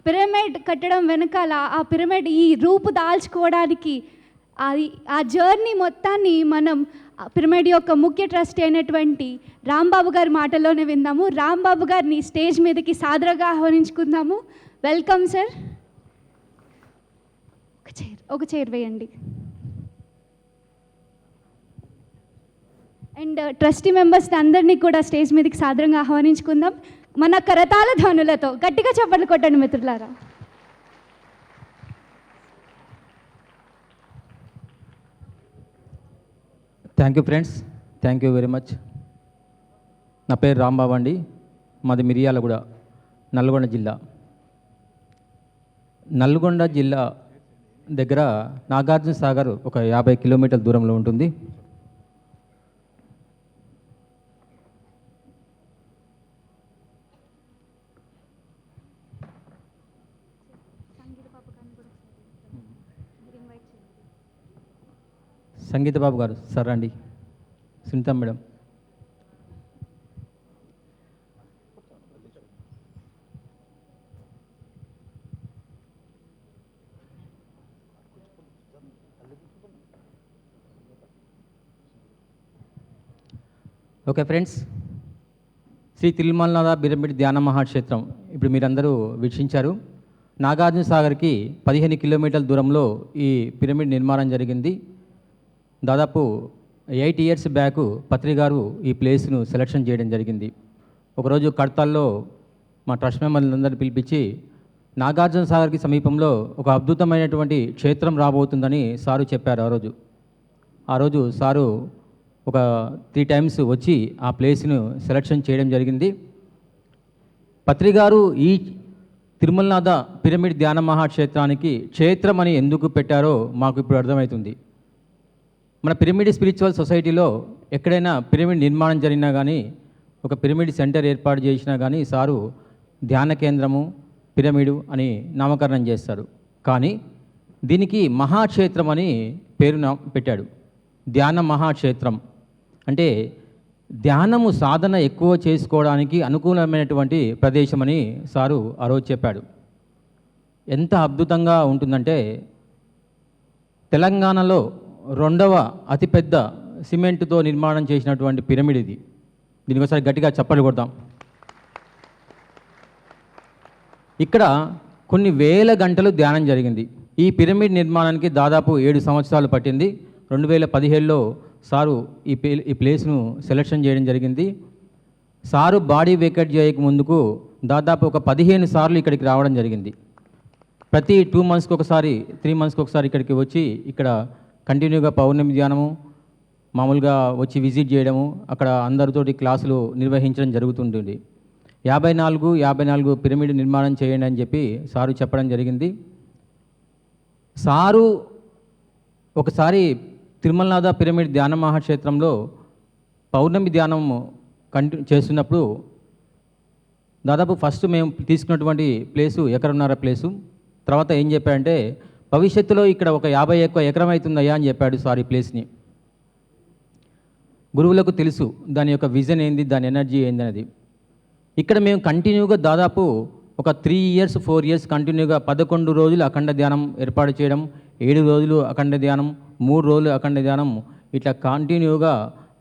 Pyramid కట్టడం వెనకాల ఆ పిరమిడ్ ఈ రూపు దాల్చుకోవడానికి ఆ జర్నీ మొత్తాన్ని మనం పిరమిడ్ యొక్క ముఖ్య ట్రస్టీ అయినటువంటి రాంబాబు గారి మాటల్లోనే విందాము. రాంబాబు గారిని స్టేజ్ మీదకి సాదరంగా ఆహ్వానించుకుందాము. Welcome sir. ఒక చైర్ వేయండి. అండ్ ట్రస్టీ మెంబర్స్ అందరినీ కూడా స్టేజ్ మీదకి సాదరంగా ఆహ్వానించుకుందాం. మన కరతాళ ధ్వనులతో గట్టిగా చప్పట్లు కొట్టండి మిత్రులారా. Thank you friends, thank you very much. నా పేరు రాంబాబు అండి. మాది మిర్యాలగూడ, నల్గొండ జిల్లా. నల్గొండ జిల్లా దగ్గర నాగార్జున సాగర్ ఒక 50 కిలోమీటర్ల దూరంలో ఉంటుంది. సంగీత బాబు గారు సార్ అండి, Sunitha madam. Okay friends, Shri Tirumalanatha Pyramid Dhyana Mahakshetram ఇప్పుడు మీరందరూ వీక్షించారు. నాగార్జున సాగర్కి 15 కిలోమీటర్ల దూరంలో ఈ పిరమిడ్ నిర్మాణం జరిగింది. దాదాపు 8 ఇయర్స్ బ్యాక్ పత్రి గారు ఈ ప్లేస్ను సెలెక్షన్ చేయడం జరిగింది. ఒకరోజు కడతాల్లో మా ట్రస్ట్ మెంబర్లందరినీ పిలిపించి నాగార్జున సాగర్కి సమీపంలో ఒక అద్భుతమైనటువంటి క్షేత్రం రాబోతుందని సారు చెప్పారు. ఆ రోజు సారు ఒక 3 టైమ్స్ వచ్చి ఆ ప్లేస్ను సెలెక్షన్ చేయడం జరిగింది. పత్రి గారు ఈ తిరుమలనాథ పిరమిడ్ ధ్యాన మహాక్షేత్రానికి క్షేత్రం అని ఎందుకు పెట్టారో మాకు ఇప్పుడు అర్థమవుతుంది. మన పిరమిడ్ స్పిరిచువల్ సొసైటీలో ఎక్కడైనా పిరమిడ్ నిర్మాణం జరిగినా కానీ, ఒక పిరమిడ్ సెంటర్ ఏర్పాటు చేసినా కానీ సారు ధ్యాన కేంద్రము పిరమిడు అని నామకరణం చేస్తారు. కానీ దీనికి మహాక్షేత్రం అని పేరు పెట్టాడు. ధ్యాన మహాక్షేత్రం అంటే ధ్యానము సాధన ఎక్కువ చేసుకోవడానికి అనుకూలమైనటువంటి ప్రదేశమని సారు ఆ రోజు చెప్పాడు. ఎంత అద్భుతంగా ఉంటుందంటే, తెలంగాణలో 2వ అతిపెద్ద సిమెంటుతో నిర్మాణం చేసినటువంటి పిరమిడ్ ఇది. దీనికి ఒకసారి గట్టిగా చప్పట్లు కొడతాం. ఇక్కడ కొన్ని వేల గంటలు ధ్యానం జరిగింది. ఈ పిరమిడ్ నిర్మాణానికి దాదాపు 7 సంవత్సరాలు పట్టింది. 2017లో సారు ఈ ప్లేస్ను సెలెక్షన్ చేయడం జరిగింది. సారు బాడీ వేకెట్ చేయక ముందుకు దాదాపు ఒక 15 సార్లు ఇక్కడికి రావడం జరిగింది. ప్రతి 2 మంత్స్కి ఒకసారి 3 మంత్స్కి ఒకసారి ఇక్కడికి వచ్చి ఇక్కడ కంటిన్యూగా పౌర్ణమి ధ్యానము మామూలుగా వచ్చి విజిట్ చేయడము, అక్కడ అందరితోటి క్లాసులు నిర్వహించడం జరుగుతుంటుంది. 54 పిరమిడ్ నిర్మాణం చేయండి అని చెప్పి సారు చెప్పడం జరిగింది. సారు ఒకసారి తిరుమలనాథ పిరమిడ్ ధ్యాన మహాక్షేత్రంలో పౌర్ణమి ధ్యానం చేస్తున్నప్పుడు దాదాపు ఫస్ట్ మేము తీసుకున్నటువంటి ప్లేసు ఎకరన్నర ప్లేసు. తర్వాత ఏం చెప్పాడంటే, భవిష్యత్తులో ఇక్కడ ఒక 50 ఎకరం అవుతుందయ్యా అని చెప్పాడు సార్ ఈ ప్లేస్ని. గురువులకు తెలుసు దాని యొక్క విజన్ ఏంది, దాని ఎనర్జీ ఏంది అనేది. ఇక్కడ మేము కంటిన్యూగా దాదాపు ఒక 3 ఇయర్స్ 4 ఇయర్స్ కంటిన్యూగా 11 రోజులు అఖండ ధ్యానం ఏర్పాటు చేయడం, 7 రోజులు అఖండ ధ్యానం, 3 రోజులు అఖండ ధ్యానం, ఇట్లా కంటిన్యూగా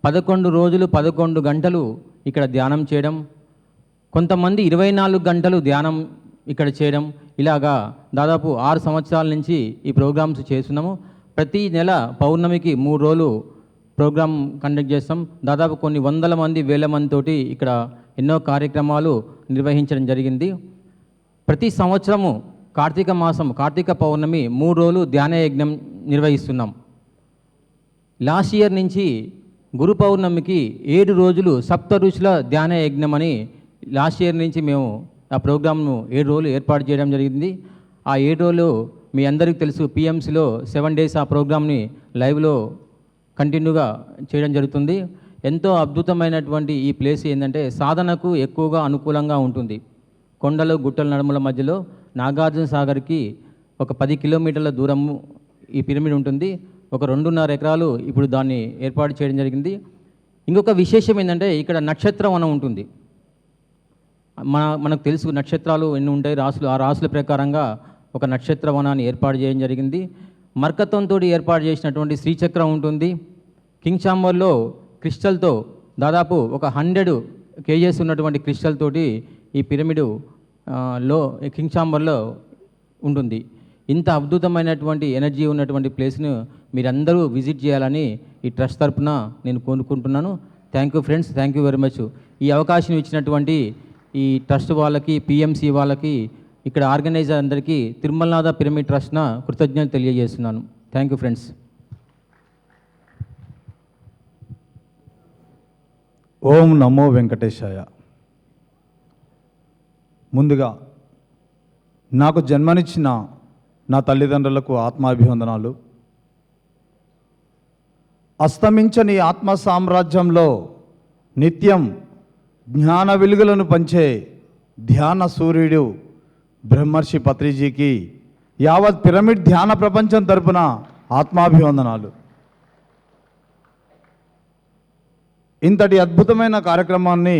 11 రోజులు 11 గంటలు ఇక్కడ ధ్యానం చేయడం, కొంతమంది 24 గంటలు ధ్యానం ఇక్కడ చేయడం, ఇలాగా దాదాపు 6 సంవత్సరాల నుంచి ఈ ప్రోగ్రామ్స్ చేస్తున్నాము. ప్రతి నెల పౌర్ణమికి 3 రోజులు ప్రోగ్రామ్ కండక్ట్ చేస్తాం. దాదాపు కొన్ని వందల మంది, వేల మందితోటి ఇక్కడ ఎన్నో కార్యక్రమాలు నిర్వహించడం జరిగింది. ప్రతి సంవత్సరము కార్తీక మాసం, కార్తీక పౌర్ణమి 3 రోజులు ధ్యాన యజ్ఞం నిర్వహిస్తున్నాం. లాస్ట్ ఇయర్ నుంచి గురు పౌర్ణమికి 7 రోజులు సప్త ఋషుల ధ్యాన యజ్ఞం అని లాస్ట్ ఇయర్ నుంచి మేము ఆ ప్రోగ్రామ్ను 7 రోజులు ఏర్పాటు చేయడం జరిగింది. ఆ 7 రోజులు మీ అందరికీ తెలుసు, పిఎంసిలో 7 డేస్ ఆ ప్రోగ్రామ్ని లైవ్లో కంటిన్యూగా చేయడం జరుగుతుంది. ఎంతో అద్భుతమైనటువంటి ఈ ప్లేస్ ఏంటంటే సాధనకు ఎక్కువగా అనుకూలంగా ఉంటుంది. కొండలు గుట్టల నడుముల మధ్యలో నాగార్జున సాగర్కి ఒక 10 కిలోమీటర్ల దూరము ఈ పిరమిడ్ ఉంటుంది. ఒక 2.5 ఎకరాలు ఇప్పుడు దాన్ని ఏర్పాటు చేయడం జరిగింది. ఇంకొక విశేషం ఏంటంటే ఇక్కడ నక్షత్ర వనం ఉంటుంది. మనకు తెలుసు నక్షత్రాలు ఎన్ని ఉంటాయి, రాసులు, ఆ రాసుల ప్రకారంగా ఒక నక్షత్ర వనాన్ని ఏర్పాటు చేయడం జరిగింది. మర్కతంతో ఏర్పాటు చేసినటువంటి శ్రీచక్రం ఉంటుంది. కింగ్ ఛాంబర్లో క్రిస్టల్తో దాదాపు ఒక 100 kgs ఉన్నటువంటి క్రిస్టల్ తోటి ఈ పిరమిడ్ లో కింగ్ ఛాంబర్లో ఉంటుంది. ఇంత అద్భుతమైనటువంటి ఎనర్జీ ఉన్నటువంటి ప్లేస్ను మీరందరూ విజిట్ చేయాలని ఈ ట్రస్ట్ తరఫున నేను కోరుకుంటున్నాను. Thank you friends, thank you very much. ఈ అవకాశం ఇచ్చినటువంటి ఈ ట్రస్ట్ వాళ్ళకి, పిఎంసి వాళ్ళకి, ఇక్కడ ఆర్గనైజర్ అందరికీ తిరుమలనాథ పిరమిడ్ ట్రస్ట్న కృతజ్ఞతలు తెలియజేస్తున్నాను. Thank you friends. ఓం నమో వెంకటేశాయ. ముందుగా నాకు జన్మనిచ్చిన నా తల్లిదండ్రులకు ఆత్మాభివందనాలు. అస్తమించని ఆత్మ సామ్రాజ్యంలో నిత్యం జ్ఞాన వెలుగులను పంచే ధ్యాన సూర్యుడు బ్రహ్మర్షి పత్రిజీకి యావత్ పిరమిడ్ ధ్యాన ప్రపంచం తరపున ఆత్మాభివందనాలు. ఇంతటి అద్భుతమైన కార్యక్రమాన్ని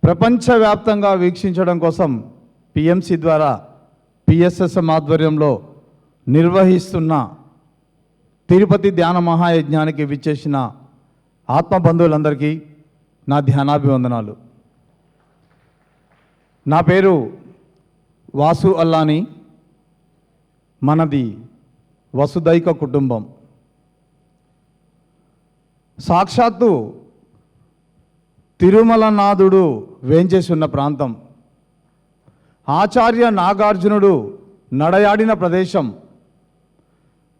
ప్రపంచవ్యాప్తంగా వీక్షించడం కోసం పిఎంసి ద్వారా పిఎస్ఎస్ఎం ఆధ్వర్యంలో నిర్వహిస్తున్న తిరుపతి ధ్యాన మహాయజ్ఞానికి విచ్చేసిన ఆత్మబంధువులందరికీ నా ధ్యానాభివందనాలు. నా పేరు వాసు అల్లాని. మనది వసుదైక కుటుంబం. సాక్షాత్తు తిరుమలనాథుడు వేంచేసి ఉన్న ప్రాంతం, ఆచార్య నాగార్జునుడు నడయాడిన ప్రదేశం,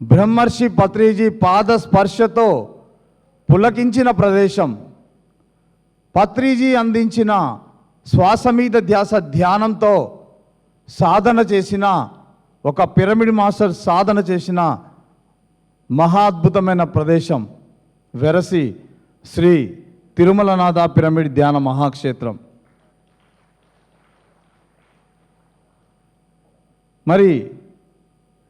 బ్రహ్మర్షి పత్రిజీ పాద స్పర్శతో పులకించిన ప్రదేశం, పత్రిజీ అందించిన శ్వాస మీద ధ్యాస ధ్యానంతో సాధన చేసిన ఒక పిరమిడ్ మాస్టర్ సాధన చేసిన మహాద్భుతమైన ప్రదేశం వెరసి శ్రీ తిరుమలనాథ పిరమిడ్ ధ్యాన మహాక్షేత్రం. మరి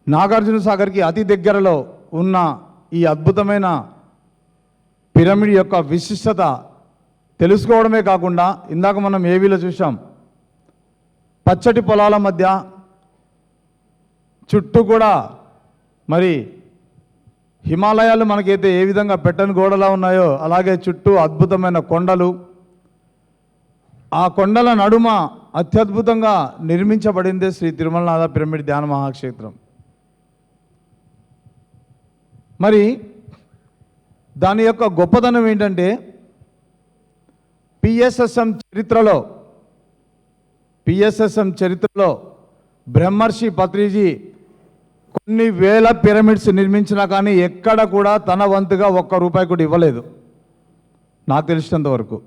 నాగార్జున సాగర్కి అతి దగ్గరలో ఉన్న ఈ అద్భుతమైన పిరమిడ్ యొక్క విశిష్టత తెలుసుకోవడమే కాకుండా, ఇందాక మనం ఏవీలో చూసాం, పచ్చటి పొలాల మధ్య చుట్టూ కూడా మరి హిమాలయాలు మనకైతే ఏ విధంగా పెట్టని గోడలా ఉన్నాయో అలాగే చుట్టూ అద్భుతమైన కొండలు, ఆ కొండల నడుమ అత్యద్భుతంగా నిర్మించబడిందే శ్రీ తిరుమలనాథ పిరమిడ్ ధ్యాన మహాక్షేత్రం. మరి దాని యొక్క గొప్పతనం ఏంటంటే పిఎస్ఎస్ఎం చరిత్రలో బ్రహ్మర్షి పత్రిజీ కొన్ని వేల పిరమిడ్స్ నిర్మించినా కానీ ఎక్కడ కూడా తన వంతుగా ₹1 కూడా ఇవ్వలేదు నాకు తెలిసినంత వరకు.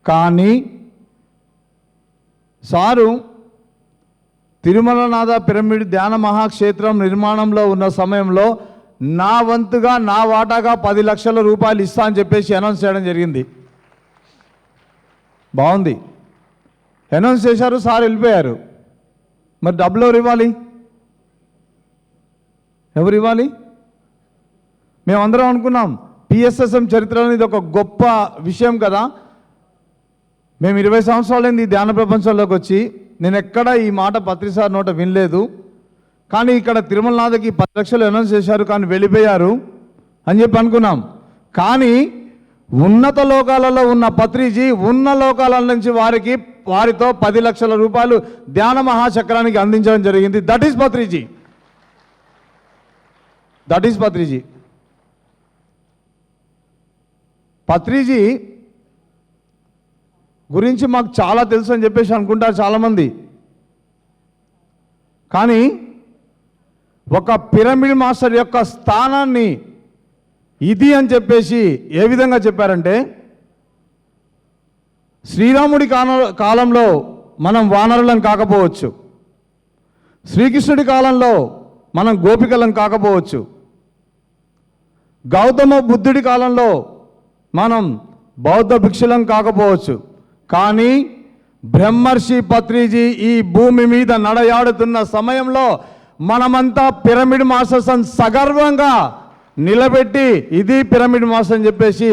కానీ సారు తిరుమలనాథ పిరమిడ్ ధ్యాన మహాక్షేత్రం నిర్మాణంలో ఉన్న సమయంలో నా వంతుగా నా వాటాగా ₹10 లక్షల ఇస్తా అని చెప్పేసి అనౌన్స్ చేయడం జరిగింది. బాగుంది, అనౌన్స్ చేశారు, సార్ వెళ్ళిపోయారు. మరి డబ్బులు ఎవరు ఇవ్వాలి? మేమందరం అనుకున్నాం పిఎస్ఎస్ఎం చరిత్రలో ఇది ఒక గొప్ప విషయం కదా. మేము 20 సంవత్సరాలైంది ఈ ధ్యాన ప్రపంచంలోకి వచ్చి, నేను ఎక్కడ ఈ మాట పత్రిసార్ నోట వినలేదు. కానీ ఇక్కడ తిరుమలనాథకి 10 లక్షలు అనౌన్స్ చేశారు కానీ వెళ్ళిపోయారు అని చెప్పి అనుకున్నాం. కానీ ఉన్నత లోకాలలో ఉన్న పత్రిజీ ఉన్న లోకాల నుంచి వారితో ₹10 లక్షల ధ్యాన మహాచక్రానికి అందించడం జరిగింది. That is Patriji. పత్రిజీ గురించి మాకు చాలా తెలుసు అని చెప్పేసి అనుకుంటారు చాలామంది. కానీ ఒక పిరమిడ్ మాస్టర్ యొక్క స్థానాన్ని ఇది అని చెప్పేసి ఏ విధంగా చెప్పారంటే, శ్రీరాముడి కాలంలో మనం వానరులం కాకపోవచ్చు, శ్రీకృష్ణుడి కాలంలో మనం గోపికలం కాకపోవచ్చు, గౌతమ బుద్ధుడి కాలంలో మనం బౌద్ధ భిక్షులం కాకపోవచ్చు, కానీ బ్రహ్మర్షి పత్రిజీ ఈ భూమి మీద నడయాడుతున్న సమయంలో మనమంతా పిరమిడ్ మాస్టర్స్ అని సగర్వంగా నిలబెట్టి ఇది పిరమిడ్ మాస్టర్ అని చెప్పేసి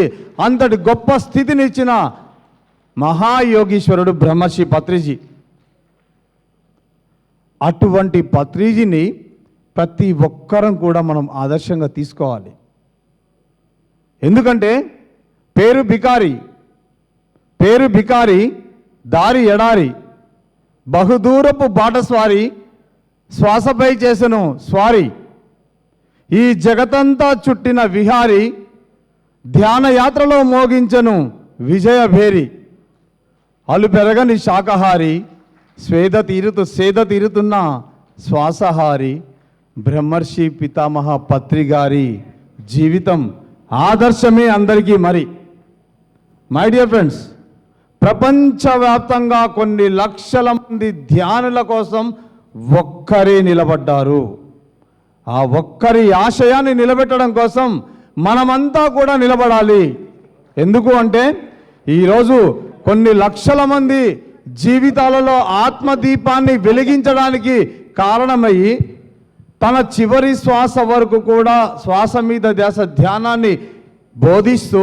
అంతటి గొప్ప స్థితిని ఇచ్చిన మహాయోగీశ్వరుడు బ్రహ్మర్షి పత్రిజీ. అటువంటి పత్రిజీని ప్రతి ఒక్కరం కూడా మనం ఆదర్శంగా తీసుకోవాలి. ఎందుకంటే పేరు బికారి దారి ఎడారి, బహుదూరపు బాటస్వారి శ్వాసపై చేసెను స్వారీ, ఈ జగతంతా చుట్టిన విహారి ధ్యానయాత్రలో మోగించెను విజయభేరి, అలు పెరగని శాకాహారి సేద తీరుతున్న శ్వాసహారి బ్రహ్మర్షి పితామహ పత్రి గారి జీవితం ఆదర్శమే అందరికీ. మరి మై డియర్ ఫ్రెండ్స్, ప్రపంచవ్యాప్తంగా కొన్ని లక్షల మంది ధ్యానుల కోసం ఒక్కరే నిలబడ్డారు. ఆ ఒక్కరి ఆశయాన్ని నిలబెట్టడం కోసం మనమంతా కూడా నిలబడాలి. ఎందుకు అంటే ఈరోజు కొన్ని లక్షల మంది జీవితాలలో ఆత్మదీపాన్ని వెలిగించడానికి కారణమయ్యి తన చివరి శ్వాస వరకు కూడా శ్వాస మీద ధ్యానాన్ని బోధిస్తూ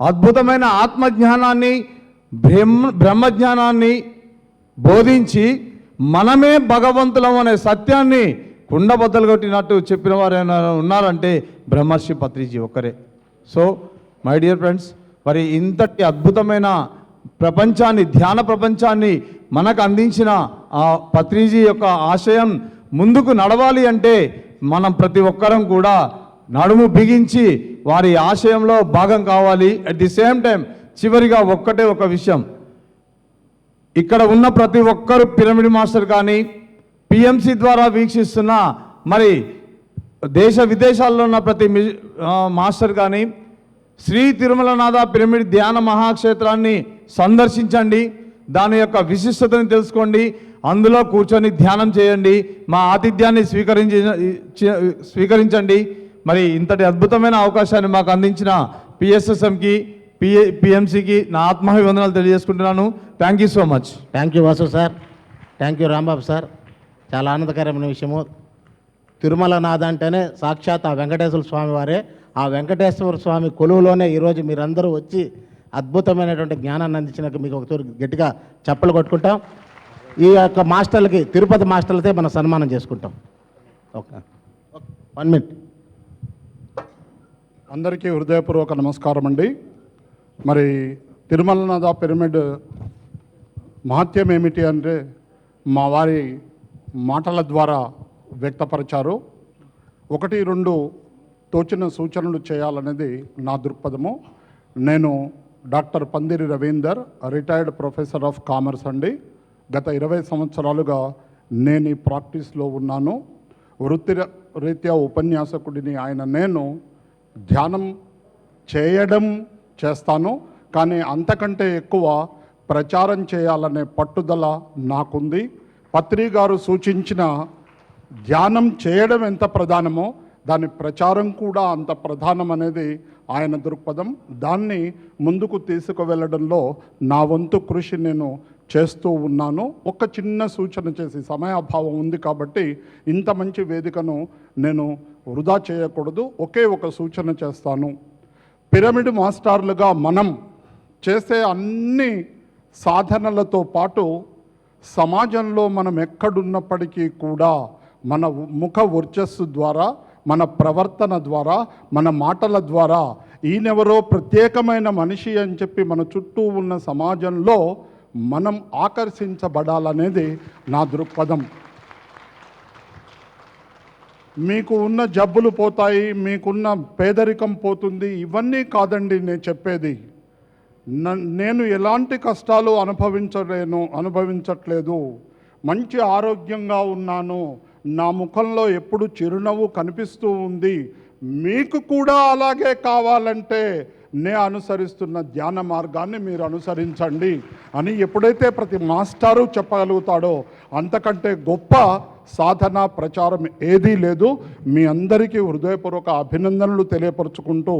అద్భుతమైన ఆత్మజ్ఞానాన్ని బ్రహ్మజ్ఞానాన్ని బోధించి మనమే భగవంతులం అనే సత్యాన్ని కుండబద్దలు కొట్టినట్టు చెప్పిన వారు ఉన్నారంటే బ్రహ్మర్షి పత్రిజీ ఒక్కరే. సో మై డియర్ ఫ్రెండ్స్, మరి ఇంతటి అద్భుతమైన ప్రపంచాన్ని, ధ్యాన ప్రపంచాన్ని మనకు అందించిన ఆ పత్రిజీ యొక్క ఆశయం ముందుకు నడవాలి అంటే మనం ప్రతి ఒక్కరం కూడా నడుము బిగించి వారి ఆశయంలో భాగం కావాలి. అట్ ది సేమ్ టైం చివరిగా ఒక విషయం, ఇక్కడ ఉన్న ప్రతి ఒక్కరు పిరమిడ్ మాస్టర్ కానీ పిఎంసి ద్వారా వీక్షిస్తున్న మరి దేశ విదేశాల్లో ఉన్న ప్రతి మాస్టర్ కానీ శ్రీ తిరుమలనాథ పిరమిడ్ ధ్యాన మహాక్షేత్రాన్ని సందర్శించండి, దాని యొక్క విశిష్టతని తెలుసుకోండి, అందులో కూర్చొని ధ్యానం చేయండి, మా ఆతిథ్యాన్ని స్వీకరించండి. మరి ఇంతటి అద్భుతమైన అవకాశాన్ని మాకు అందించిన పిఎస్ఎస్ఎంకి పిఎంసికి నా ఆత్మాభివందనాలు తెలియజేసుకుంటున్నాను. Thank you so much. Thank you Vasu sir, thank you Rambabu sir. చాలా ఆనందకరమైన విషయము. తిరుమలనాథ అంటేనే సాక్షాత్ ఆ వెంకటేశ్వర స్వామి వారే. ఆ వెంకటేశ్వర స్వామి కొలువులోనే ఈరోజు మీరందరూ వచ్చి అద్భుతమైనటువంటి జ్ఞానాన్ని అందించినాక మీకు ఒకసారి గట్టిగా చప్పలు కొట్టుకుంటాం. ఈ యొక్క మాస్టర్లకి, తిరుపతి మాస్టర్లతో మనం సన్మానం చేసుకుంటాం. Okay, 1 minute. అందరికీ హృదయపూర్వక నమస్కారం అండి. మరి తిరుమలనాథ పిరమిడ్ మహత్యం ఏమిటి అంటే మా వారి మాటల ద్వారా వ్యక్తపరిచారు. 1-2 తోచిన సూచనలు చేయాలనేది నా దృక్పథము. నేను డాక్టర్ పందిరి Ravinder, retired professor of commerce అండి. గత 20 సంవత్సరాలుగా నేను ఈ ప్రాక్టీస్లో ఉన్నాను. వృత్తిరీత్యా ఉపన్యాసకుడిని నేను ధ్యానం చేస్తాను, కానీ అంతకంటే ఎక్కువ ప్రచారం చేయాలనే పట్టుదల నాకుంది. పత్రి గారు సూచించిన ధ్యానం చేయడం ఎంత ప్రధానమో దాని ప్రచారం కూడా అంత ప్రధానం అనేది ఆయన దృక్పథం. దాన్ని ముందుకు తీసుకువెళ్ళడంలో నా వంతు కృషి నేను చేస్తూ ఉన్నాను. ఒక చిన్న సూచన చేసి, సమయాభావం ఉంది కాబట్టి ఇంత మంచి వేదికను నేను వృధా చేయకూడదు. ఒక సూచన చేస్తాను. పిరమిడ్ మాస్టర్లుగా మనం చేసే అన్ని సాధనలతో పాటు సమాజంలో మనం ఎక్కడున్నప్పటికీ కూడా మన ముఖ వర్చస్సు ద్వారా, మన ప్రవర్తన ద్వారా, మన మాటల ద్వారా ఈయనెవరో ప్రత్యేకమైన మనిషి అని చెప్పి మన చుట్టూ ఉన్న సమాజంలో మనం ఆకర్షించబడాలనేది నా దృక్పథం. మీకు ఉన్న జబ్బులు పోతాయి, మీకున్న పేదరికం పోతుంది, ఇవన్నీ కాదండి నేను చెప్పేది. నేను ఎలాంటి కష్టాలు అనుభవించట్లేదు, మంచి ఆరోగ్యంగా ఉన్నాను, నా ముఖంలో ఎప్పుడు చిరునవ్వు కనిపిస్తూ ఉంది. మీకు కూడా అలాగే కావాలంటే నేను అనుసరిస్తున్న ధ్యాన మార్గాన్ని మీరు అనుసరించండి అని ఎప్పుడైతే ప్రతి మాస్టారు చెప్పగలుగుతాడో అంతకంటే గొప్ప సాధన ప్రచారం ఏదీ లేదు. మీ అందరికీ హృదయపూర్వక అభినందనలు తెలియపరుచుకుంటూ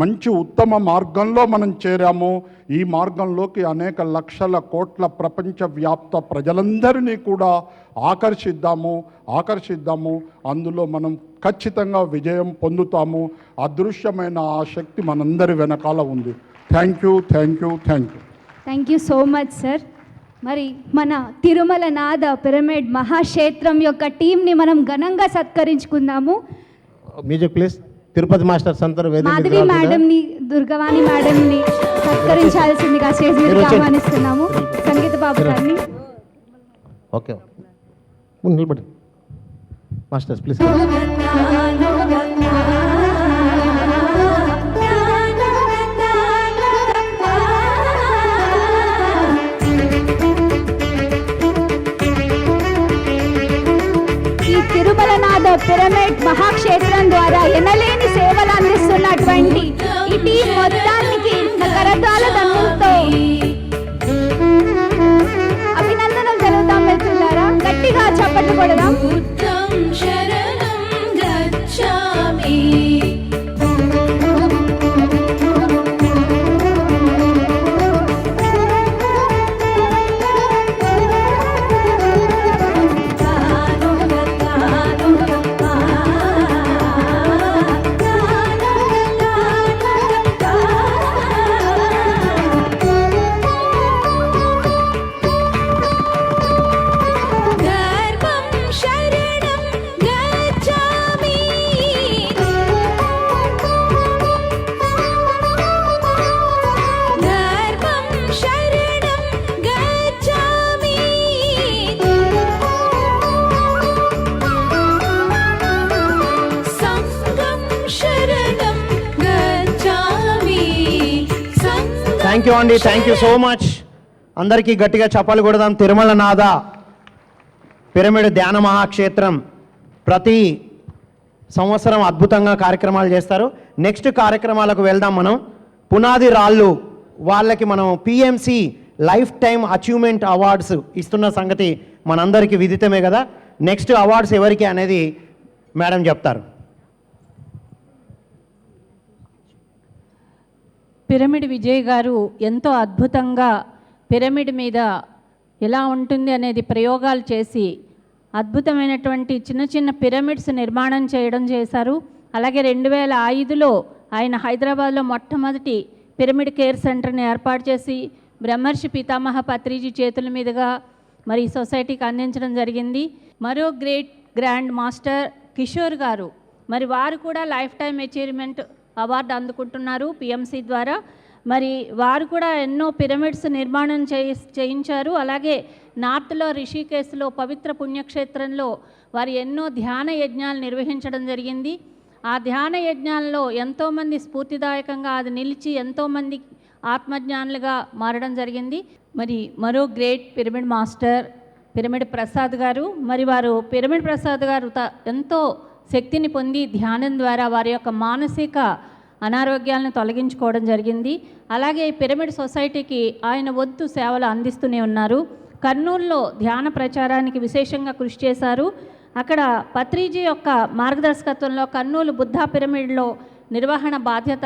మంచి ఉత్తమ మార్గంలో మనం చేరాము. ఈ మార్గంలోకి అనేక లక్షల కోట్ల ప్రపంచవ్యాప్త ప్రజలందరినీ కూడా ఆకర్షిద్దాము. అందులో మనం ఖచ్చితంగా విజయం పొందుతాము. అదృశ్యమైన ఆ శక్తి మనందరి వెనకాల ఉంది. Thank you. Thank you so much sir. మరి మన తిరుమల నాద పిరమిడ్ మహాక్షేత్రం యొక్క టీంని మనం ఘనంగా సత్కరించుకుందాము. Music please. తిరుపతి మాస్టర్స్ అందరూ వేదిక మీదకి మాధవి రావాల్సిందిగా. మేడంని, దుర్గవాణి మేడంని సత్కరించాల్సిందిగా స్టేజ్ మీద ఆహ్వానిస్తున్నాము. సంగీత బాబు గారిని. ఓకే ముందు నిలబడి మాస్టర్స్ ప్లీజ్. ఈ తిరుమలనాథ పిరమిడ్ మహాక్షేత్రం ద్వారా ఎనలేని సేవలు అందిస్తున్నటువంటి ఈ టీం మొత్తానికి నా కరతాళ దండంతో అభినందనలు జరుగుతాం. వెళ్తున్నారా? గట్టిగా చప్పట్లు కొడదాం. థ్యాంక్ యూ అండి, థ్యాంక్ యూ సో మచ్. అందరికీ గట్టిగా చప్పాలు కొడదాం. తిరుమల నాథ పిరమిడ్ ధ్యాన మహాక్షేత్రం ప్రతి సంవత్సరం అద్భుతంగా కార్యక్రమాలు చేస్తారు. నెక్స్ట్ కార్యక్రమాలకు వెళ్దాం మనం. పునాది రాళ్ళు వాళ్ళకి మనం PMC life time achievement awards ఇస్తున్న సంగతి మనందరికీ విదితమే కదా. నెక్స్ట్ అవార్డ్స్ ఎవరికి అనేది మేడం చెప్తారు. పిరమిడ్ విజయ్ గారు ఎంతో అద్భుతంగా పిరమిడ్ మీద ఎలా ఉంటుంది అనేది ప్రయోగాలు చేసి అద్భుతమైనటువంటి చిన్న చిన్న పిరమిడ్స్ నిర్మాణం చేయడం చేశారు. అలాగే 2005లో ఆయన హైదరాబాద్లో మొట్టమొదటి పిరమిడ్ కేర్ సెంటర్ని ఏర్పాటు చేసి బ్రహ్మర్షి పితామహ పత్రిజీ చేతుల మీదుగా మరి సొసైటీకి అందించడం జరిగింది. మరో గ్రాండ్ మాస్టర్ కిషోర్ గారు మరి వారు కూడా లైఫ్ టైం అచీవ్మెంట్ అవార్డు అందుకుంటున్నారు పిఎంసి ద్వారా. మరి వారు కూడా ఎన్నో పిరమిడ్స్ నిర్మాణం చేయించారు. అలాగే నార్త్లో రిషికేశ్లో పవిత్ర పుణ్యక్షేత్రంలో వారు ఎన్నో ధ్యాన యజ్ఞాలు నిర్వహించడం జరిగింది. ఆ ధ్యాన యజ్ఞాల్లో ఎంతోమంది స్ఫూర్తిదాయకంగా అది నిలిచి ఎంతోమంది ఆత్మజ్ఞానులుగా మారడం జరిగింది. మరి మరో great pyramid master pyramid Prasad గారు. మరి వారు పిరమిడ్ ప్రసాద్ గారు ఎంతో శక్తిని పొంది ధ్యానం ద్వారా వారి యొక్క మానసిక అనారోగ్యాలను తొలగించుకోవడం జరిగింది. అలాగే పిరమిడ్ సొసైటీకి ఆయన వంతు సేవలు అందిస్తూనే ఉన్నారు. కర్నూలులో ధ్యాన ప్రచారానికి విశేషంగా కృషి చేశారు. అక్కడ పత్రిజీ యొక్క మార్గదర్శకత్వంలో కర్నూలు బుద్ధ పిరమిడ్లో నిర్వహణ బాధ్యత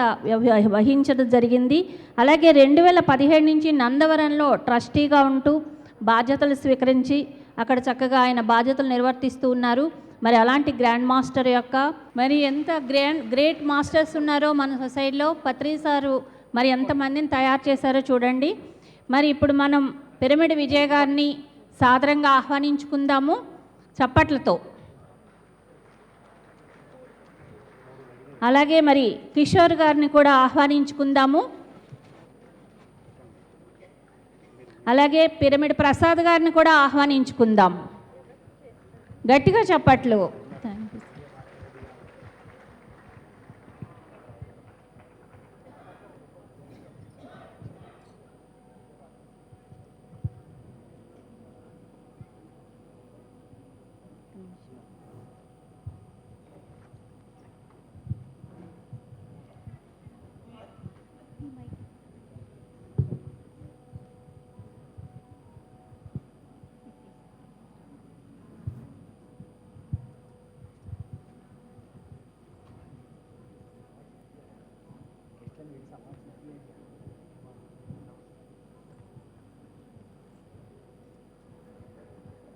వహించడం జరిగింది. అలాగే 2017 నుంచి నందవరంలో ట్రస్టీగా ఉంటూ బాధ్యతలు స్వీకరించి అక్కడ చక్కగా ఆయన బాధ్యతలు నిర్వర్తిస్తూ ఉన్నారు. మరి అలాంటి గ్రాండ్ మాస్టర్ యొక్క మరి ఎంత గ్రేట్ మాస్టర్స్ ఉన్నారో మన సొసైటీలో. పత్రి సారు మరి ఎంతమందిని తయారు చేశారో చూడండి. మరి ఇప్పుడు మనం పిరమిడ్ విజయ్ గారిని సాదరంగా ఆహ్వానించుకుందాము చప్పట్లతో. అలాగే మరి కిషోర్ గారిని కూడా ఆహ్వానించుకుందాము. అలాగే పిరమిడ్ ప్రసాద్ గారిని కూడా ఆహ్వానించుకుందాం. గట్టిగా చప్పట్లు.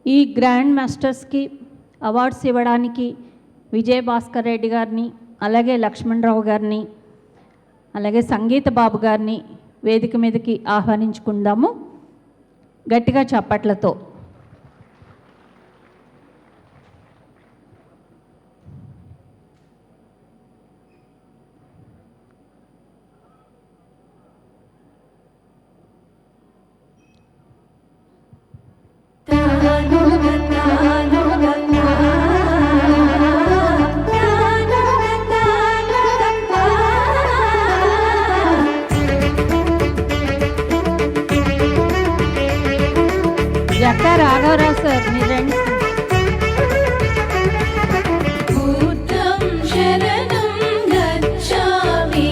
ఈ గ్రాండ్ మాస్టర్స్కి అవార్డ్స్ ఇవ్వడానికి విజయ్ భాస్కర్ రెడ్డి గారిని, అలాగే లక్ష్మణరావు గారిని, అలాగే సంగీత బాబు గారిని వేదిక మీదకి ఆహ్వానించుకుందాము గట్టిగా చప్పట్లతో. జక్క రాఘవరావు సార్ మీరు రండి. బుద్ధం శరణం గచ్ఛామి.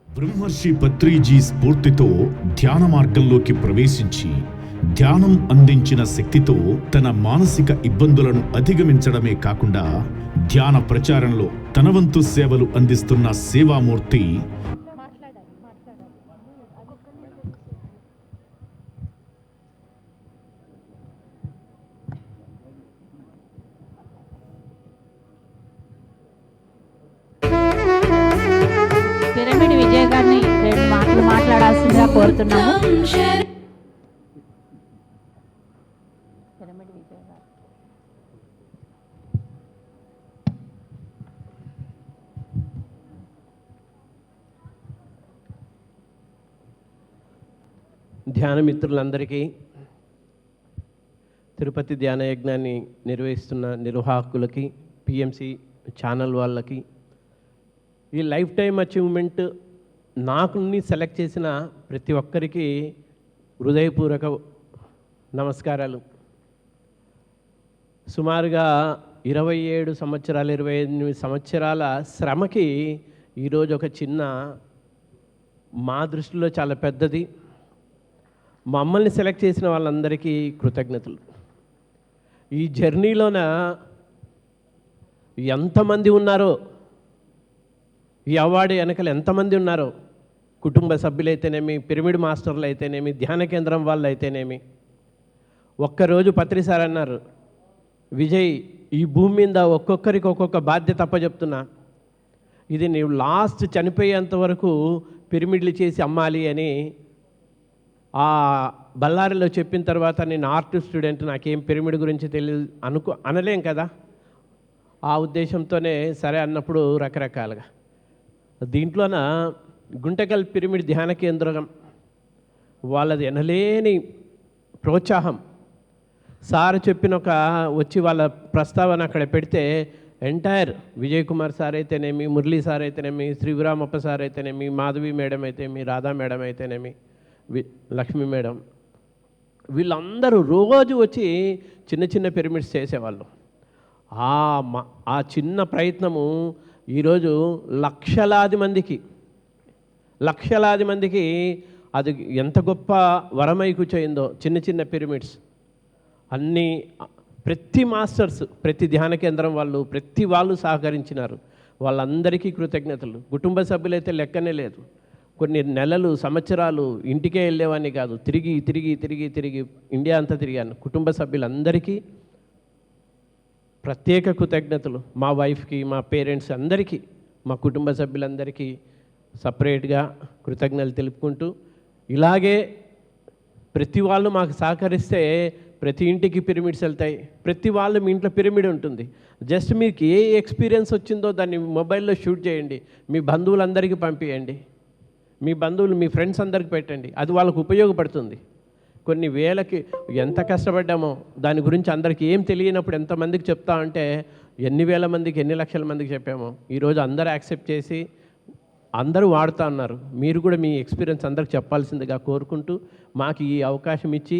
బ్రహ్మర్షి పత్రిజీ స్ఫూర్తితో ధ్యాన మార్గంలోకి ప్రవేశించి ధ్యానం అందించిన శక్తితో తన మానసిక ఇబ్బందులను అధిగమించడమే కాకుండా ధ్యాన ప్రచారంలో తన వంతు సేవలు అందిస్తున్న సేవామూర్తి పిరమిడ్ విజయ్ గారిని 2 మాటలు మాట్లాడాల్సిందిగా కోరుతున్నాము. బుద్ధం శరణం. పిరమిడ్ విజయ్ గారు. ధ్యాన మిత్రులందరికీ, తిరుపతి ధ్యాన యజ్ఞాన్ని నిర్వహిస్తున్న నిర్వాహకులకి, పిఎంసి ఛానల్ వాళ్ళకి, ఈ లైఫ్ టైం అచీవ్మెంట్ నాకు సెలెక్ట్ చేసిన ప్రతి ఒక్కరికి హృదయపూర్వక నమస్కారాలు. సుమారుగా 27 సంవత్సరాలు 28 సంవత్సరాల శ్రమకి ఈరోజు ఒక చిన్న, మా దృష్టిలో చాలా పెద్దది, మమ్మల్ని సెలెక్ట్ చేసిన వాళ్ళందరికీ కృతజ్ఞతలు. ఈ జర్నీలోన ఎంతమంది ఉన్నారో, ఈ అవార్డు వెనకలు ఎంతమంది ఉన్నారో, కుటుంబ సభ్యులైతేనేమి, పిరమిడ్ మాస్టర్లు అయితేనేమి, ధ్యాన కేంద్రం వాళ్ళు అయితేనేమి. ఒక్కరోజు పత్రిసారి అన్నారు, విజయ్ ఈ భూమి మీద ఒక్కొక్కరికి ఒక్కొక్క బాధ్యత అప్పచెప్తున్నా, ఇది నీవు లాస్ట్ చనిపోయేంత వరకు పిరమిడ్లు చేసి అమ్మాలి అని ఆ బళ్ళారిలో చెప్పిన తర్వాత నేను ఆర్ట్ స్టూడెంట్, నాకేం పిరమిడ్ గురించి తెలియదు అనలేం కదా. ఆ ఉద్దేశంతోనే సరే అన్నప్పుడు రకరకాలుగా దీంట్లోన గుంటకల్ పిరమిడ్ ధ్యాన కేంద్రం వాళ్ళది ఎనలేని ప్రోత్సాహం. సార్ చెప్పిన వచ్చి వాళ్ళ ప్రస్తావన అక్కడ పెడితే ఎంటైర్ విజయ్ కుమార్ సార్ అయితేనేమి, మురళీ సార్ అయితేనేమి, శ్రీరామప్ప సార్ అయితేనేమి, మాధవి మేడం అయితేనేమి, రాధా మేడం అయితేనేమి, లక్ష్మీ మేడం, వీళ్ళందరూ రోజు వచ్చి చిన్న చిన్న పిరమిడ్స్ చేసేవాళ్ళు. ఆ చిన్న ప్రయత్నము ఈరోజు లక్షలాది మందికి అది ఎంత గొప్ప వరమై కూర్చోయిందో. చిన్న చిన్న పిరమిడ్స్ అన్నీ ప్రతి మాస్టర్స్, ప్రతి ధ్యాన కేంద్రం వాళ్ళు, ప్రతి వాళ్ళు సహకరించినారు. వాళ్ళందరికీ కృతజ్ఞతలు. కుటుంబ సభ్యులైతే లెక్కనే లేదు. కొన్ని నెలలు, సంవత్సరాలు ఇంటికే వెళ్ళేవాడిని కాదు, తిరిగి తిరిగి తిరిగి తిరిగి ఇండియా అంతా తిరిగాను. కుటుంబ సభ్యులందరికీ ప్రత్యేక కృతజ్ఞతలు. మా వైఫ్కి, మా పేరెంట్స్ అందరికీ, మా కుటుంబ సభ్యులందరికీ సపరేట్గా కృతజ్ఞతలు తెలుపుకుంటూ, ఇలాగే ప్రతి వాళ్ళు మాకు సహకరిస్తే ప్రతి ఇంటికి పిరమిడ్స్ వెళ్తాయి. ప్రతి వాళ్ళు మీ ఇంట్లో పిరమిడ్ ఉంటుంది. జస్ట్ మీకు ఏ ఎక్స్పీరియన్స్ వచ్చిందో దాన్ని మొబైల్లో షూట్ చేయండి, మీ బంధువులందరికీ పంపించండి, మీ బంధువులు, మీ ఫ్రెండ్స్ అందరికి పెట్టండి. అది వాళ్ళకు ఉపయోగపడుతుంది. కొన్ని వేలకి ఎంత కష్టపడ్డామో దాని గురించి అందరికీ ఏం తెలియనప్పుడు ఎంతమందికి చెప్తా అంటే ఎన్ని వేల మందికి, ఎన్ని లక్షల మందికి చెప్పామో. ఈరోజు అందరూ యాక్సెప్ట్ చేసి అందరూ వాడుతూ ఉన్నారు. మీరు కూడా మీ ఎక్స్పీరియన్స్ అందరికి చెప్పాల్సిందిగా కోరుకుంటూ, మాకు ఈ అవకాశం ఇచ్చి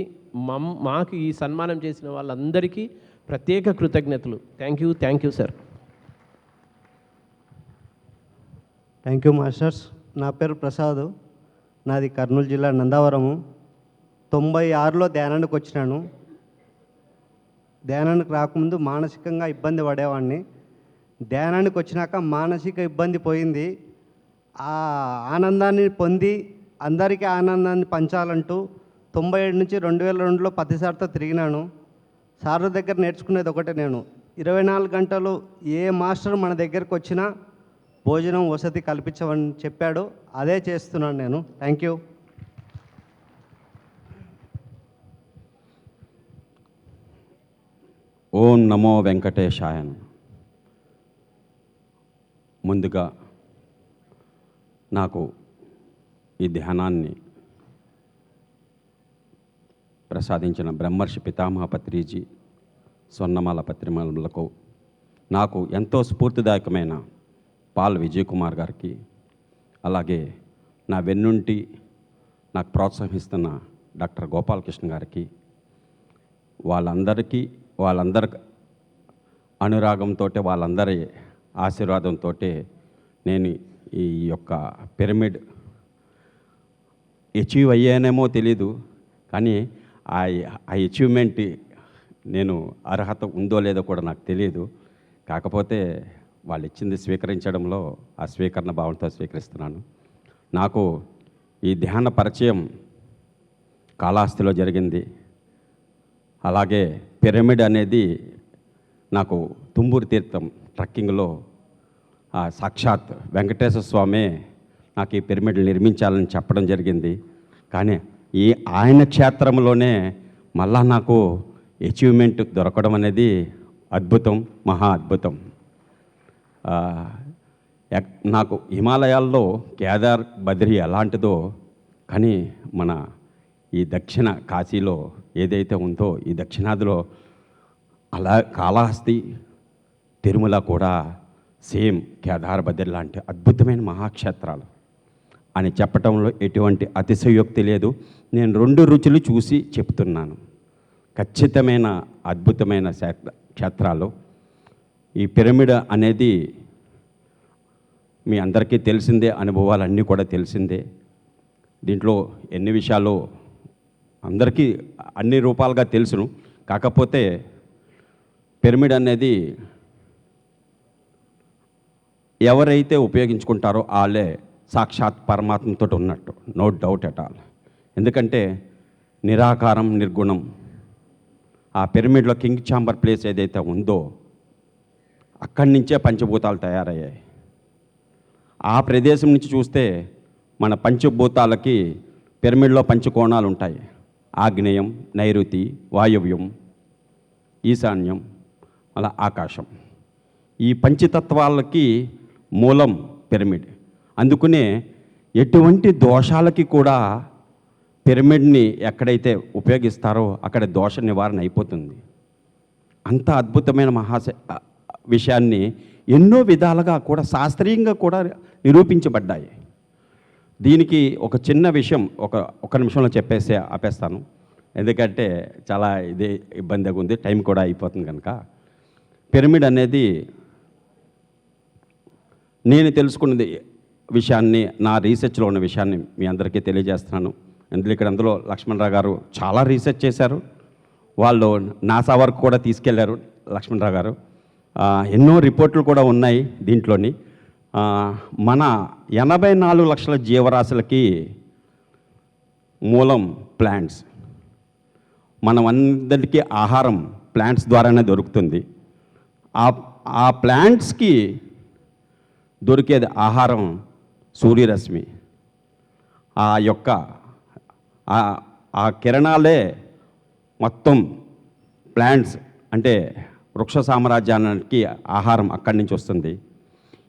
మాకు ఈ సన్మానం చేసిన వాళ్ళందరికీ ప్రత్యేక కృతజ్ఞతలు. Thank you sir. Thank you masters. నా పేరు ప్రసాద్, నాది కర్నూలు జిల్లా నందావరము. 96లో ధ్యానానికి వచ్చినాను. ధ్యానానికి రాకముందు మానసికంగా ఇబ్బంది పడేవాడిని. ధ్యానానికి వచ్చినాక మానసిక ఇబ్బంది పోయింది. ఆ ఆనందాన్ని పొంది అందరికీ ఆనందాన్ని పంచాలంటూ 97 నుంచి 2002లో 10 సార్తో తిరిగినాను. సార్ దగ్గర నేర్చుకునేది ఒకటే, నేను 24 గంటలు ఏ మాస్టర్ మన దగ్గరకు వచ్చినా భోజనం వసతి కల్పించమని చెప్పాడు, అదే చేస్తున్నాను నేను. Thank you. ఓం నమో వెంకటేశాయ. ముందుగా నాకు ఈ ధ్యానాన్ని ప్రసాదించిన బ్రహ్మర్షి పితామహ పత్రిజీ, స్వర్ణమాల పత్రిమలకు, నాకు ఎంతో స్ఫూర్తిదాయకమైన పాల్ విజయ్ కుమార్ గారికి, అలాగే నా వెన్నుంటి నాకు ప్రోత్సహిస్తున్న డాక్టర్ గోపాలకృష్ణ గారికి, వాళ్ళందరి అనురాగంతో, వాళ్ళందరి ఆశీర్వాదంతో నేను ఈ యొక్క పిరమిడ్ అచీవ్ అయ్యానేమో తెలీదు, కానీ ఆ అచీవ్మెంట్ నేను అర్హత ఉందో లేదో కూడా నాకు తెలియదు. కాకపోతే వాళ్ళు ఇచ్చింది స్వీకరించడంలో ఆ స్వీకరణ భావంతో స్వీకరిస్తున్నాను. నాకు ఈ ధ్యాన పరిచయం కాళహస్తిలో జరిగింది. అలాగే పిరమిడ్ అనేది నాకు తుమ్మూరు తీర్థం ట్రక్కింగ్లో సాక్షాత్ వెంకటేశ్వర స్వామి నాకు ఈ పిరమిడ్లు నిర్మించాలని చెప్పడం జరిగింది. కానీ ఈ ఆయన క్షేత్రంలోనే మళ్ళా నాకు అచీవ్మెంట్ దొరకడం అనేది అద్భుతం, మహా అద్భుతం. నాకు హిమాలయాల్లో కేదార్, బద్రి ఎలాంటిదో, కానీ మన ఈ దక్షిణ కాశీలో ఏదైతే ఉందో, ఈ దక్షిణాదిలో అలా కాళహస్తి, తిరుమల కూడా సేమ్ కేదార్, బద్రి లాంటి అద్భుతమైన మహాక్షేత్రాలు అని చెప్పడంలో ఎటువంటి అతిశయోక్తి లేదు. నేను 2 రుచులు చూసి చెప్తున్నాను. ఖచ్చితమైన అద్భుతమైన క్షేత్రాలు. ఈ పిరమిడ్ అనేది మీ అందరికీ తెలిసిందే, అనుభవాలన్నీ కూడా తెలిసిందే. దీంట్లో ఎన్ని విషయాలు అందరికీ అన్ని రూపాలుగా తెలుసును. కాకపోతే పిరమిడ్ అనేది ఎవరైతే ఉపయోగించుకుంటారో వాళ్ళే సాక్షాత్ పరమాత్మతో ఉన్నట్టు, నో డౌట్ ఎట్ ఆల్. ఎందుకంటే నిరాకారం, నిర్గుణం. ఆ పిరమిడ్లో కింగ్ ఛాంబర్ ప్లేస్ ఏదైతే ఉందో అక్కడి నుంచే పంచభూతాలు తయారయ్యాయి. ఆ ప్రదేశం నుంచి చూస్తే మన పంచభూతాలకి పిరమిడ్లో పంచకోణాలు ఉంటాయి. ఆగ్నేయం, నైరుతి, వాయువ్యం, ఈశాన్యం, అలా ఆకాశం. ఈ పంచతత్వాలకి మూలం పిరమిడ్. అందుకనే ఎటువంటి దోషాలకి కూడా పిరమిడ్ని ఎక్కడైతే ఉపయోగిస్తారో అక్కడ దోష నివారణ అయిపోతుంది. అంత అద్భుతమైన విషయాన్ని ఎన్నో విధాలుగా కూడా శాస్త్రీయంగా కూడా నిరూపించబడ్డాయి. దీనికి ఒక చిన్న విషయం ఒక నిమిషంలో ఆపేస్తాను, ఎందుకంటే చాలా ఇదే ఇబ్బందిగా ఉంది, టైం కూడా అయిపోతుంది కనుక. పిరమిడ్ అనేది నేను తెలుసుకున్నది విషయాన్ని, నా రీసెర్చ్లో ఉన్న విషయాన్ని మీ అందరికీ తెలియజేస్తున్నాను. అందులో లక్ష్మణరావు గారు చాలా రీసెర్చ్ చేశారు. వాళ్ళు నాసా వరకు కూడా తీసుకెళ్లారు లక్ష్మణరావు గారు. ఎన్నో రిపోర్ట్లు కూడా ఉన్నాయి దీంట్లోని. మన 84 లక్షల జీవరాశులకి మూలం ప్లాంట్స్. మనం అందరికీ ఆహారం ప్లాంట్స్ ద్వారానే దొరుకుతుంది. ఆ ప్లాంట్స్కి దొరికేది ఆహారం సూర్యరశ్మి. ఆ యొక్క ఆ కిరణాలే మొత్తం ప్లాంట్స్ అంటే వృక్ష సామ్రాజ్యానికి ఆహారం అక్కడి నుంచి వస్తుంది.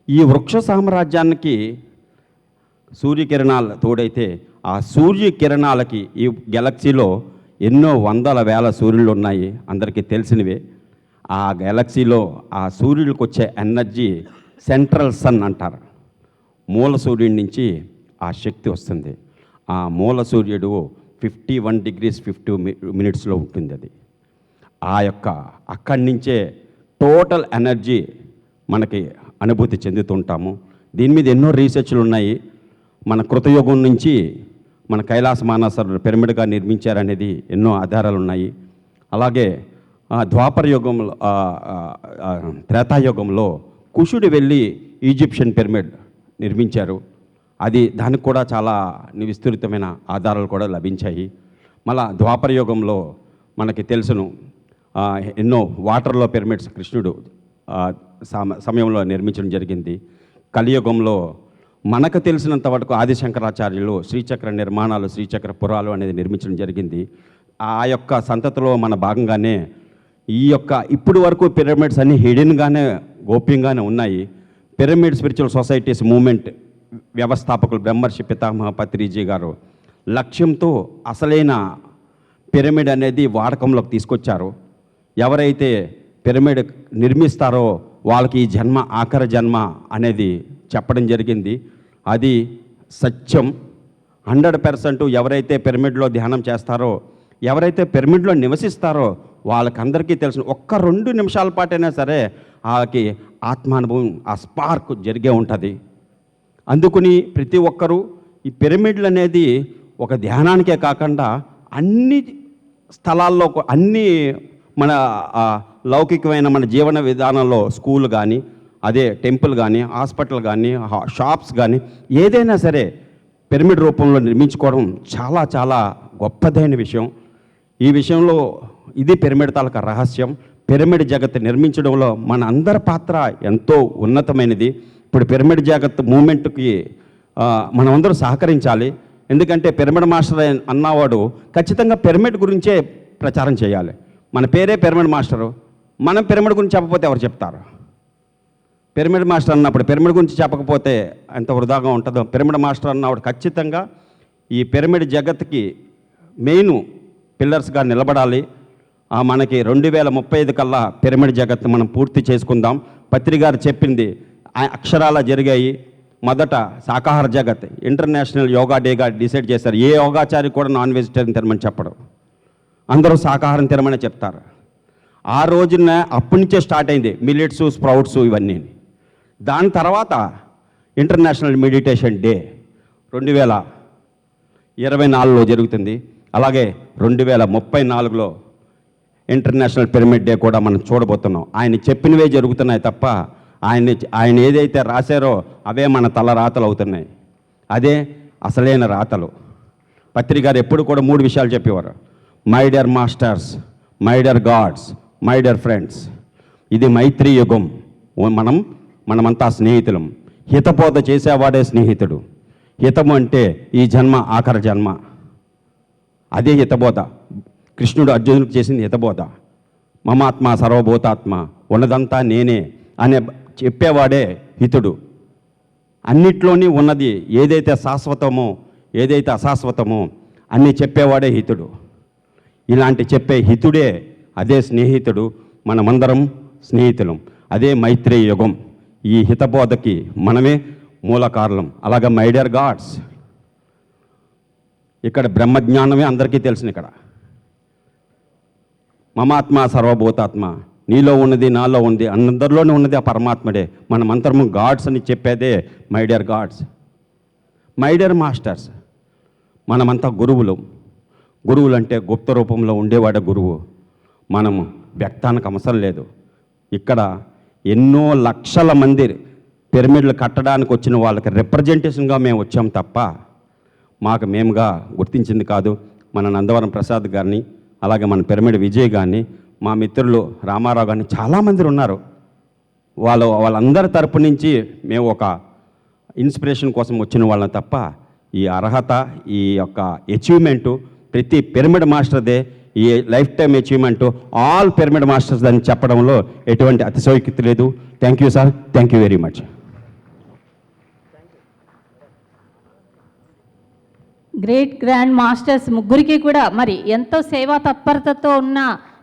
ఈ వృక్ష సామ్రాజ్యానికి సూర్యకిరణాలు తోడైతే ఆ సూర్యకిరణాలకి ఈ గెలాక్సీలో ఎన్నో వందల వేల సూర్యులు ఉన్నాయి, అందరికీ తెలిసినవే. ఆ గెలాక్సీలో ఆ సూర్యుడికి వచ్చే ఎనర్జీ సెంట్రల్ సన్ అంటారు. మూల సూర్యుడి నుంచి ఆ శక్తి వస్తుంది. ఆ మూల సూర్యుడు 51 degrees 50 minutes ఉంటుంది. అది అక్కడి నుంచే టోటల్ ఎనర్జీ మనకి అనుభూతి చెందుతుంటాము. దీని మీద ఎన్నో రీసెర్చ్లు ఉన్నాయి. మన కృతయుగం నుంచి మన కైలాస మానసరు పిరమిడ్గా నిర్మించారనేది ఎన్నో ఆధారాలు ఉన్నాయి. అలాగే ద్వాపర యుగంలో, త్రేతాయుగంలో కుషుడు వెళ్ళి ఈజిప్షియన్ పిరమిడ్ నిర్మించారు. అది దానికి కూడా చాలా విస్తృతమైన ఆధారాలు కూడా లభించాయి. మళ్ళా ద్వాపర యుగంలో మనకి తెలుసును ఎన్నో వాటర్లో పిరమిడ్స్ కృష్ణుడు సమయంలో నిర్మించడం జరిగింది. కలియుగంలో మనకు తెలిసినంత వరకు ఆదిశంకరాచార్యులు శ్రీచక్ర నిర్మాణాలు, శ్రీచక్ర పురాలు అనేది నిర్మించడం జరిగింది. ఆ యొక్క సంతతిలో మన భాగంగానే ఈ యొక్క ఇప్పుడు వరకు పిరమిడ్స్ అన్నీ హిడెన్గానే గోప్యంగానే ఉన్నాయి. పిరమిడ్ స్పిరిచువల్ సొసైటీస్ మూమెంట్ వ్యవస్థాపకులు బ్రహ్మర్షి పితామహ పత్రిజీ గారు లక్ష్యంతో అసలైన పిరమిడ్ అనేది వాడకంలోకి తీసుకొచ్చారు. ఎవరైతే పిరమిడ్ నిర్మిస్తారో వాళ్ళకి ఈ జన్మ ఆఖరి జన్మ అనేది చెప్పడం జరిగింది. అది సత్యం. 100% ఎవరైతే పిరమిడ్లో ధ్యానం చేస్తారో, ఎవరైతే పిరమిడ్లో నివసిస్తారో వాళ్ళకందరికీ తెలిసిన ఒక్క 2 నిమిషాల పాటైనా సరే వాళ్ళకి ఆత్మానుభవం, ఆ స్పార్క్ జరిగే ఉంటుంది. అందుకుని ప్రతి ఒక్కరూ ఈ పిరమిడ్లు అనేది ఒక ధ్యానానికే కాకుండా అన్ని స్థలాల్లో, అన్ని మన లౌకికమైన మన జీవన విధానంలో స్కూల్ కానీ, అదే టెంపుల్ కానీ, హాస్పిటల్ కానీ, షాప్స్ కానీ ఏదైనా సరే పిరమిడ్ రూపంలో నిర్మించుకోవడం చాలా చాలా గొప్పదైన విషయం. ఈ విషయంలో ఇది పిరమిడ్ తాలూకా రహస్యం. పిరమిడ్ జగత్ నిర్మించడంలో మన అందరి పాత్ర ఎంతో ఉన్నతమైనది. ఇప్పుడు పిరమిడ్ జగత్ మూమెంట్కి మనమందరూ సహకరించాలి. ఎందుకంటే పిరమిడ్ మాస్టర్ అన్నవాడు ఖచ్చితంగా పిరమిడ్ గురించే ప్రచారం చేయాలి. మన పేరే పిరమిడ్ మాస్టరు, మనం పిరమిడ్ గురించి చెప్పకపోతే ఎవరు చెప్తారు? పిరమిడ్ మాస్టర్ అన్నప్పుడు పిరమిడ్ గురించి చెప్పకపోతే ఎంత వృధాగా ఉంటుందో. పిరమిడ్ మాస్టర్ అన్నవాడు ఖచ్చితంగా ఈ పిరమిడ్ జగత్కి మెయిన్ పిల్లర్స్గా నిలబడాలి. మనకి 2035 కల్లా పిరమిడ్ జగత్ మనం పూర్తి చేసుకుందాం. పత్రిగారు చెప్పింది అక్షరాల జరిగాయి. మొదట శాకాహార జగత్ ఇంటర్నేషనల్ యోగా డేగా డిసైడ్ చేశారు. ఏ యోగాచారి కూడా నాన్ వెజిటేరియన్ తినమని చెప్పడం, అందరూ శాకాహారం తినమని చెప్తారు. ఆ రోజున అప్పటి నుంచే స్టార్ట్ అయింది మిల్లెట్స్, స్ప్రౌట్స్ ఇవన్నీ. దాని తర్వాత ఇంటర్నేషనల్ మెడిటేషన్ డే 2024లో జరుగుతుంది. అలాగే 2034లో ఇంటర్నేషనల్ పిరమిడ్ డే కూడా మనం చూడబోతున్నాం. ఆయన చెప్పినవే జరుగుతున్నాయి తప్ప ఆయన ఏదైతే రాశారో అవే మన తల రాతలు అవుతున్నాయి. అదే అసలైన రాతలు. పత్రికారు ఎప్పుడు కూడా 3 విషయాలు చెప్పేవారు. My dear masters, my dear God's, my dear friends. ఇది మైత్రి యుగం. మనమంతా స్నేహితులం. హితబోధ చేసేవాడే స్నేహితుడు. హితము అంటే ఈ జన్మ ఆఖరి జన్మ. అదే హితబోధ. కృష్ణుడు అర్జునుడికి చేసింది హితబోధ. మమాత్మ సర్వభూతాత్మ, ఉన్నదంతా నేనే అనే చెప్పేవాడే హితుడు. అన్నిట్లోని ఉన్నది ఏదైతే శాశ్వతమో, ఏదైతే అశాశ్వతమో అన్నీ చెప్పేవాడే హితుడు. ఇలాంటి చెప్పే హితుడే అదే స్నేహితుడు. మనమందరం స్నేహితులం. అదే మైత్రేయ యుగం. ఈ హితబోధకి మనమే మూలకారణం. అలాగే మై డియర్ గాడ్స్, ఇక్కడ బ్రహ్మజ్ఞానమే అందరికీ తెలిసిన. ఇక్కడ మమాత్మ సర్వభూతాత్మ, నీలో ఉన్నది నాలో ఉంది, అందరిలోనే ఉన్నది ఆ పరమాత్మడే. మనమంతరము గాడ్స్ అని చెప్పేదే my dear God's. My dear masters, మనమంతా గురువులు. గురువులు అంటే గుప్త రూపంలో ఉండేవాడే గురువు. మనము వ్యక్తానికి అవసరం లేదు. ఇక్కడ ఎన్నో లక్షల మంది పిరమిడ్లు కట్టడానికి వచ్చిన వాళ్ళకి రిప్రజెంటేషన్గా మేము వచ్చాం తప్ప మాకు మేముగా గుర్తించింది కాదు. మన నందవరం ప్రసాద్ గారిని, అలాగే మన పిరమిడ్ విజయ్ గారిని, మా మిత్రులు రామారావు గారిని చాలామంది ఉన్నారు. వాళ్ళందరి తరపు నుంచి మేము ఒక ఇన్స్పిరేషన్ కోసం వచ్చిన వాళ్ళని తప్ప ఈ అర్హత, ఈ యొక్క అచీవ్మెంటు ప్రతి పిరమిడ్ మాస్టర్దే. ఈ life time achievement all pyramid masters అని చెప్పడంలో ఎటువంటి అతిశయోక్తి లేదు. Thank you sir, thank you very much. Great grand masters ముగ్గురికి కూడా మరి ఎంతో సేవా తత్పరతతో ఉన్న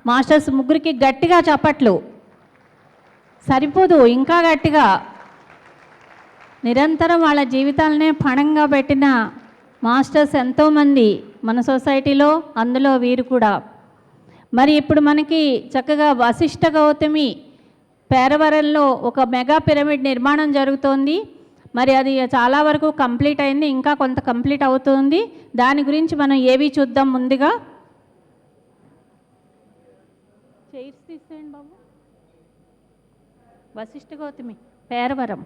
మాస్టర్స్ ముగ్గురికి గట్టిగా చప్పట్లు. సరిపోదు, ఇంకా గట్టిగా. నిరంతరం వాళ్ళ జీవితాలనే పణంగా పెట్టిన మాస్టర్స్ ఎంతోమంది మన సొసైటీలో, అందులో వీరు కూడా. మరి ఇప్పుడు మనకి చక్కగా వశిష్ఠ గౌతమి పేరవరంలో ఒక మెగా పిరమిడ్ నిర్మాణం జరుగుతోంది. మరి అది చాలా వరకు కంప్లీట్ అయింది, ఇంకా కొంత కంప్లీట్ అవుతుంది. దాని గురించి మనం ఏవి చూద్దాం. ముందుగా చైర్స్ తీసేయండి బాబు. వశిష్ఠ గౌతమి పేరవరం.